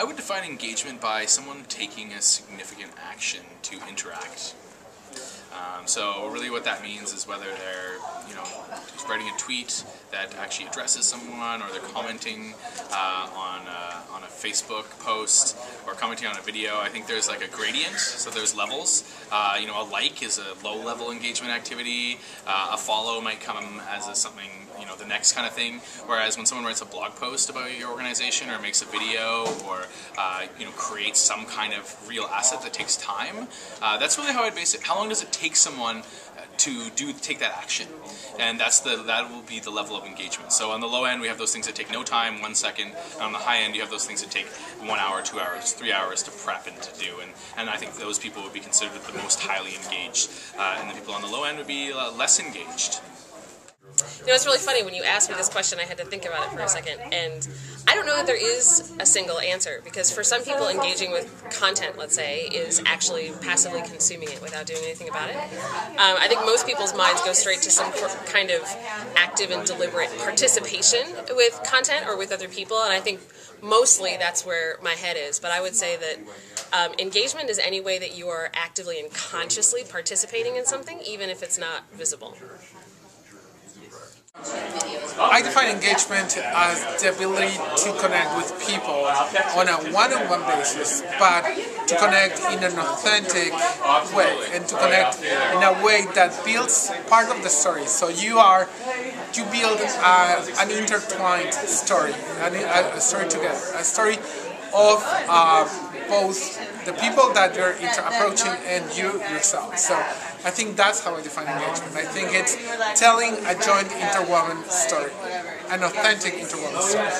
I would define engagement by someone taking a significant action to interact. So really what that means is whether they're, writing a tweet that actually addresses someone, or they're commenting on a Facebook post, or commenting on a video. I think there's like a gradient, so there's levels. A like is a low-level engagement activity. A follow might come as something, the next kind of thing. Whereas when someone writes a blog post about your organization, or makes a video, or creates some kind of real asset that takes time, that's really how I'd base it. How long does it take someone to take that action? And that will be the level of engagement. So on the low end, we have those things that take no time, 1 second. And on the high end, you have those things that take 1 hour, 2 hours, 3 hours to prep and to do. And I think those people would be considered the most highly engaged. And the people on the low end would be less engaged. It's really funny, when you asked me this question, I had to think about it for a second, and I don't know that there is a single answer, because for some people, engaging with content, let's say, is actually passively consuming it without doing anything about it. I think most people's minds go straight to some kind of active and deliberate participation with content or with other people, and I think mostly that's where my head is. But I would say that engagement is any way that you are actively and consciously participating in something, even if it's not visible. I define engagement as the ability to connect with people on a one-on-one basis, but to connect in an authentic way, and to connect in a way that builds part of the story. So you build an intertwined story, a story together, a story of both the people that you're approaching and you yourself. So I think that's how I define engagement. I think it's telling a joint interwoven story, an authentic interwoven story.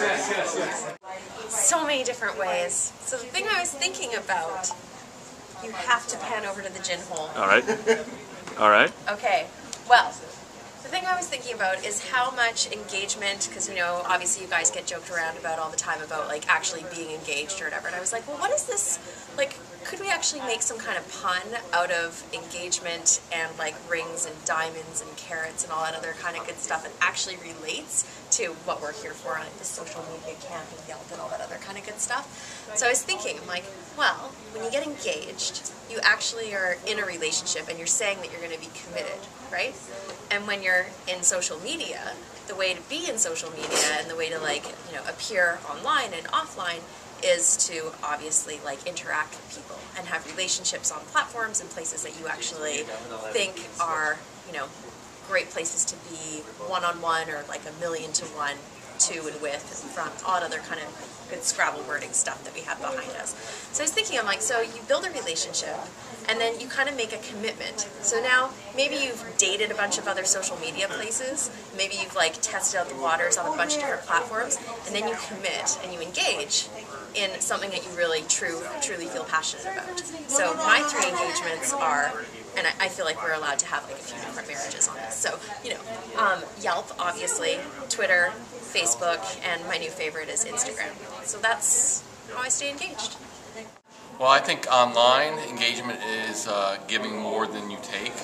So many different ways. So the thing I was thinking about, you have to pan over to the gin hole. All right. All right. Okay. Well, the thing I was thinking about is how much engagement, because obviously you guys get joked around about all the time about like actually being engaged or whatever, and I was like, well, what is this, like, could we actually make some kind of pun out of engagement and like rings and diamonds and carrots and all that other kind of good stuff, and actually relates to what we're here for, like the social media camp and Yelp and all that other kind of good stuff. So I was thinking, I'm like, well, when you get engaged, you actually are in a relationship and you're saying that you're going to be committed, right? And when you're in social media, the way to be in social media and the way to appear online and offline is to obviously interact with people and have relationships on platforms and places that you actually think are, great places to be one-on-one, or like 1,000,000 to and with, from all other kind of good Scrabble wording stuff that we have behind us. So I was thinking, I'm like, so you build a relationship and then you kind of make a commitment. So now maybe you've dated a bunch of other social media places, maybe you've tested out the waters on a bunch of different platforms, and then you commit and you engage in something that you really truly feel passionate about. So my 3 engagements are, and I feel like we're allowed to have a few different marriages on this. So, Yelp, obviously, Twitter, Facebook, and my new favorite is Instagram. So that's how I stay engaged. Well, I think online engagement is giving more than you take,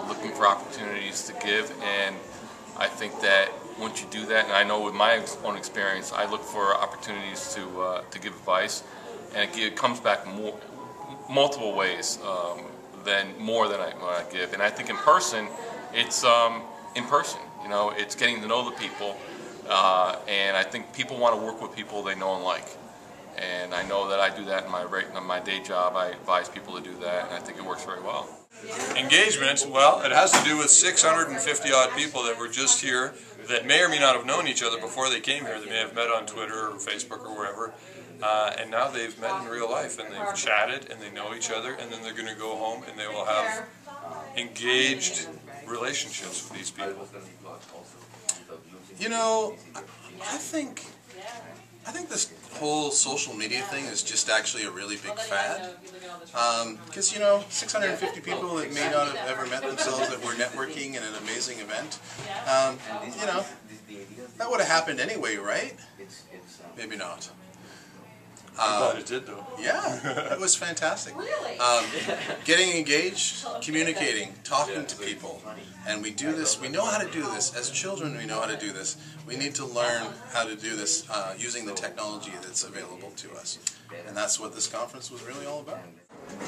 looking for opportunities to give, and I think that once you do that, and I know with my own experience, I look for opportunities to give advice, and it comes back multiple ways, more than I give. And I think in person, it's in person. It's getting to know the people, and I think people want to work with people they know and like. And I know that I do that in my day job. I advise people to do that, and I think it works very well. Engagement, well, it has to do with 650 odd people that were just here that may or may not have known each other before they came here. They may have met on Twitter or Facebook or wherever, and now they've met in real life, and they've chatted, and they know each other, and then they're going to go home and they will have engaged relationships with these people. I think this whole social media thing is just actually a really big fad. Because, 650 people that may not have ever met themselves that were networking in an amazing event, that would have happened anyway, right? Maybe not. I'm glad it did, though. Yeah, it was fantastic. Getting engaged, communicating, talking to people. And we do this, we know how to do this. As children, we know how to do this. We need to learn how to do this using the technology that's available to us. And that's what this conference was really all about.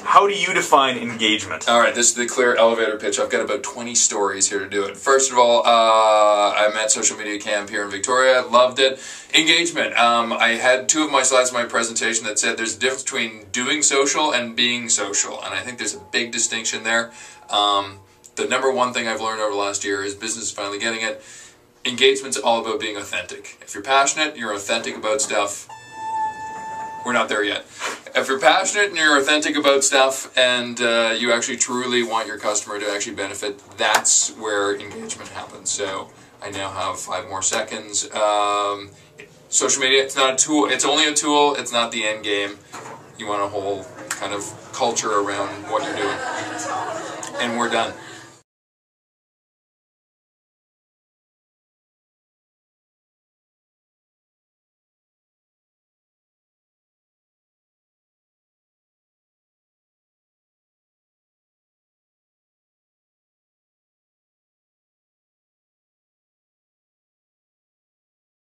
How do you define engagement? All right, this is the clear elevator pitch. I've got about 20 stories here to do it. First of all, I'm at Social Media Camp here in Victoria. Loved it. Engagement. I had two of my slides in my presentation that said there's a difference between doing social and being social, and I think there's a big distinction there. The number one thing I've learned over the last year is business is finally getting it. Engagement's all about being authentic. If you're passionate, you're authentic about stuff. We're not there yet. If you're passionate and you're authentic about stuff and you actually truly want your customer to actually benefit, that's where engagement happens. So I now have 5 more seconds. Social media, it's not a tool. It's only a tool. It's not the end game. You want a whole kind of culture around what you're doing. And we're done.